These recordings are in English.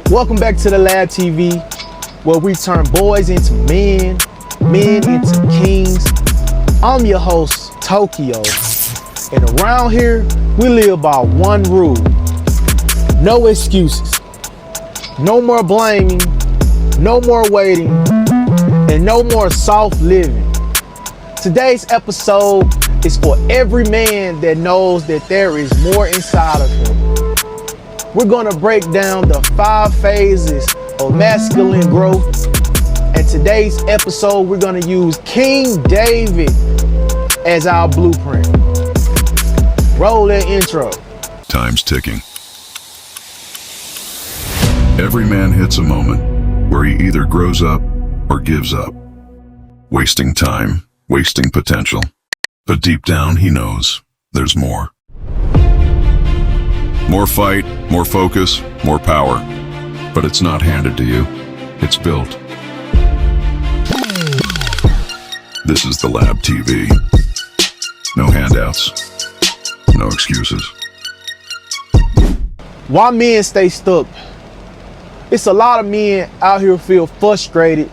Welcome back to the Lab TV, where we turn boys into men, men into kings. I'm your host, Tokyo, and around here, we live by one rule: no excuses, no more blaming, no more waiting, and no more soft living. Today's episode is for every man that knows that there is more inside of him. We're gonna break down the 5 phases of masculine growth. And today's episode, we're gonna use King David as our blueprint. Roll that intro. Time's ticking. Every man hits a moment where he either grows up or gives up. Wasting time, wasting potential. But deep down, he knows there's more. More fight, more focus, more power. But it's not handed to you. It's built. This is the Lab TV. No handouts. No excuses. Why men stay stuck? It's a lot of men out here feel frustrated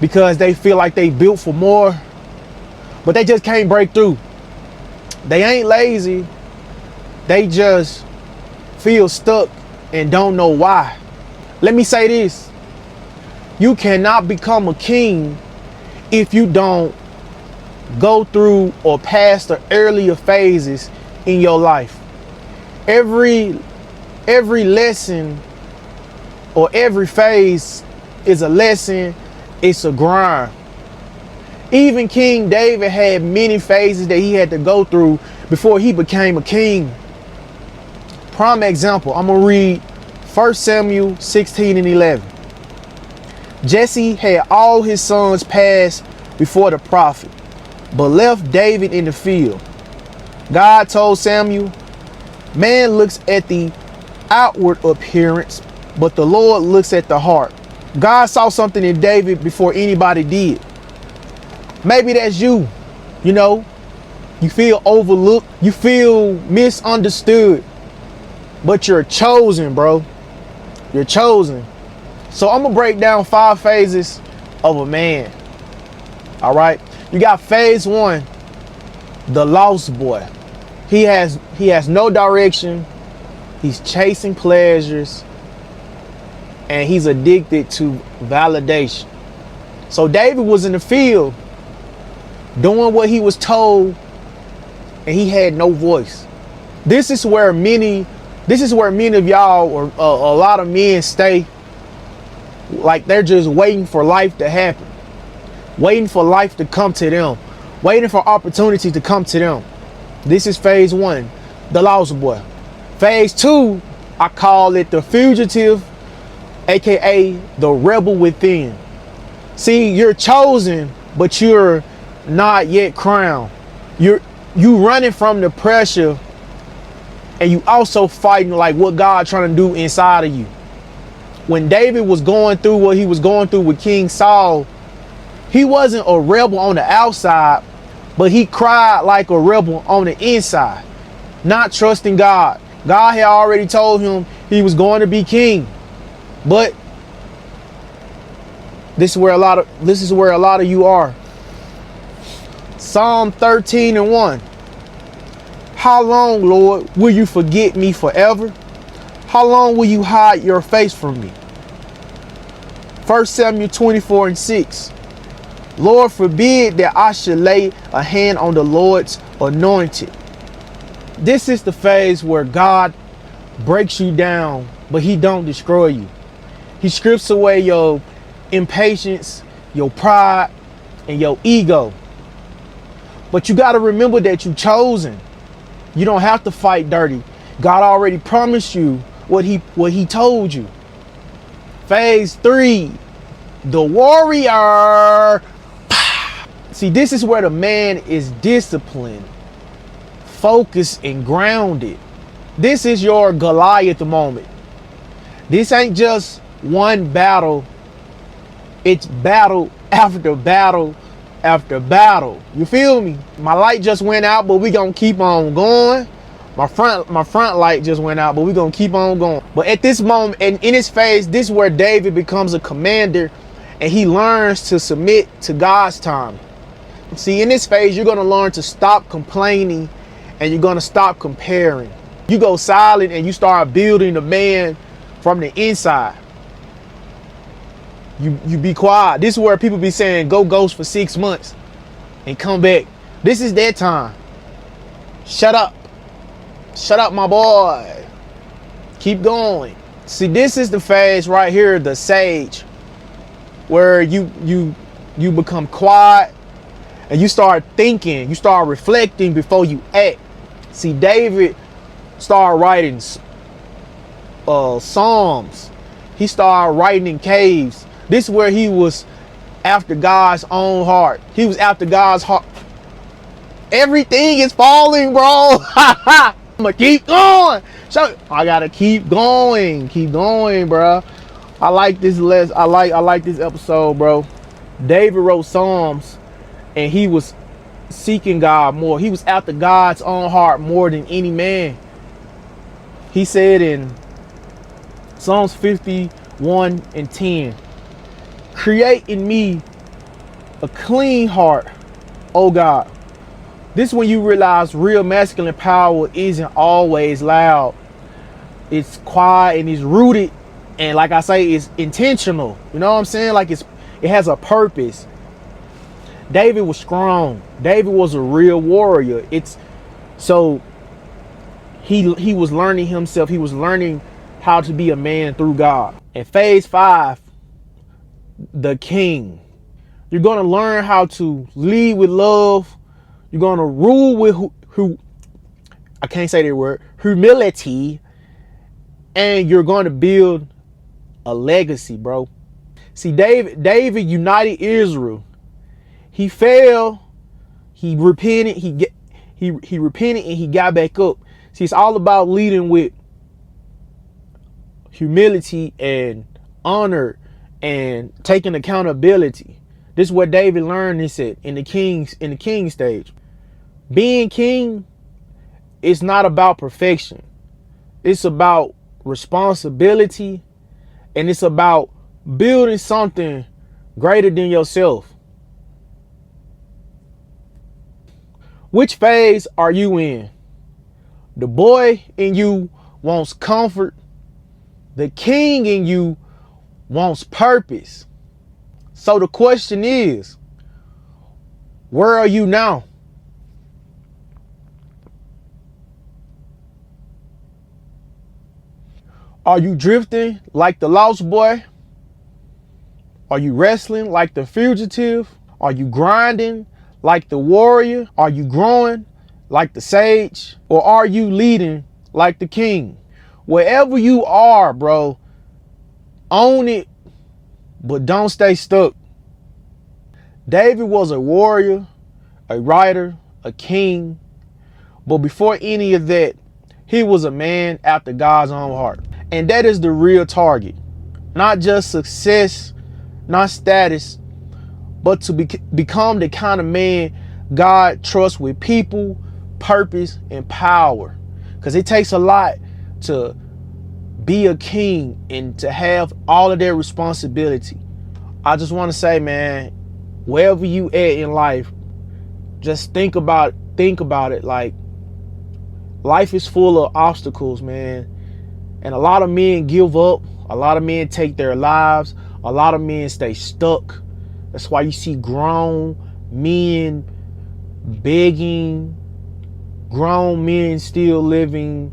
because they feel like they built for more, but they just can't break through. They ain't lazy. They just feel stuck and don't know why. Let me say this: you cannot become a king if you don't go through or pass the earlier phases in your life. Every lesson or every phase is a lesson. It's a grind. Even King David had many phases that he had to go through before he became a king. Prime example, I'm gonna read 1 Samuel 16 and 11. Jesse had all his sons pass before the prophet, but left David in the field. God told Samuel, man looks at the outward appearance, but the Lord looks at the heart. God saw something in David before anybody did. Maybe that's you. You feel overlooked, you feel misunderstood, but you're chosen, bro. You're chosen. So I'm gonna break down 5 phases of a man. All right. You got phase 1, the lost boy. He has no direction. He's chasing pleasures, and he's addicted to validation. So David was in the field doing what he was told, and he had no voice. This is where many of y'all, or a lot of men, stay. Like they're just waiting for life to happen, waiting for life to come to them, waiting for opportunity to come to them. This is phase 1, the lost boy. Phase 2, I call it the fugitive, aka the rebel within. See, you're chosen, but you're not yet crowned. You running from the pressure, and you also fighting like what God trying to do inside of you. When David was going through what he was going through with King Saul, he wasn't a rebel on the outside, but he cried like a rebel on the inside, not trusting God. God had already told him he was going to be king, but this is where a lot of you are. Psalm 13 and 1. How long, Lord, will you forget me forever? How long will you hide your face from me? 1 Samuel 24 and 6. Lord, forbid that I should lay a hand on the Lord's anointed. This is the phase where God breaks you down, but he don't destroy you. He strips away your impatience, your pride, and your ego. But you got to remember that you're chosen. You don't have to fight dirty. God already promised you what he told you. Phase 3, the warrior. See, this is where the man is disciplined, focused, and grounded. This is your Goliath moment. This ain't just one battle. It's battle after battle after battle. You feel me? My light just went out, but we gonna keep on going. My front light just went out, but we're gonna keep on going. But at this moment, and in his phase, this is where David becomes a commander, and he learns to submit to God's time. See, in this phase, you're gonna learn to stop complaining, and you're gonna stop comparing. You go silent and you start building the man from the inside. You be quiet. This is where people be saying go ghost for 6 months and come back. This is that time. Shut up. Shut up, my boy. Keep going. See, this is the phase right here, the sage, where you become quiet and you start thinking, you start reflecting before you act. See, David started writing psalms. He started writing in caves. This is where he was after God's own heart. He was after God's heart. Everything is falling, bro. I'm gonna keep going. So I gotta keep going, bro. I like this I like this episode, bro. David wrote psalms, and he was seeking God more. He was after God's own heart more than any man. He said in Psalms 51:10, create in me a clean heart, oh God. This is when you realize real masculine power isn't always loud. It's quiet and it's rooted, and like I say, it's intentional. You know what I'm saying? Like it has a purpose. David was strong. David was a real warrior. So he was learning himself. He was learning how to be a man through God. In phase 5, the king. You're going to learn how to lead with love. You're going to rule with I can't say that word, humility, and you're going to build a legacy, bro. See, David united Israel. He fell, he repented, he repented, and he got back up. See, it's all about leading with humility and honor and taking accountability. This is what David learned, he said, in the king stage. Being king is not about perfection. It's about responsibility, and it's about building something greater than yourself. Which phase are you in? The boy in you wants comfort. The king in you wants purpose. So the question is, where are you now? Are you drifting like the lost boy? Are you wrestling like the fugitive? Are you grinding like the warrior? Are you growing like the sage? Or are you leading like the king? Wherever you are, bro, own it, but don't stay stuck. David was a warrior, a writer, a king, but before any of that, he was a man after God's own heart. And that is the real target. Not just success, not status, but to become the kind of man God trusts with people, purpose, and power. Because it takes a lot to be a king and to have all of their responsibility. I just want to say, man, wherever you at in life, just think about it. Like, life is full of obstacles, man. And a lot of men give up. A lot of men take their lives. A lot of men stay stuck. That's why you see grown men begging, grown men still living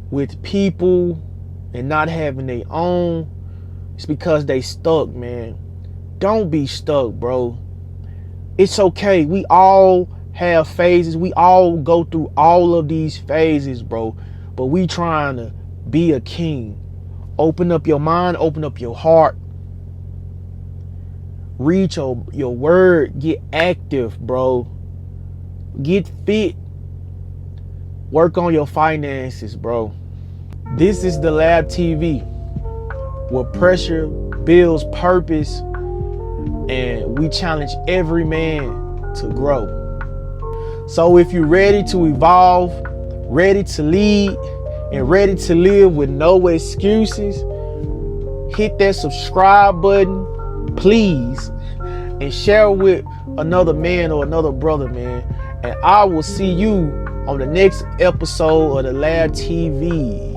with people and not having their own. It's because they stuck, man. Don't be stuck, bro. It's okay. We all have phases. We all go through all of these phases, bro. But we trying to be a king. Open up your mind. Open up your heart. Read your word. Get active, bro. Get fit. Work on your finances, bro. This is the Lab TV, where pressure builds purpose, and we challenge every man to grow. So if you're ready to evolve, ready to lead and ready to live with no excuses, hit that subscribe button, please, and share with another man or another brother, man. And I will see you on the next episode of the Lab TV.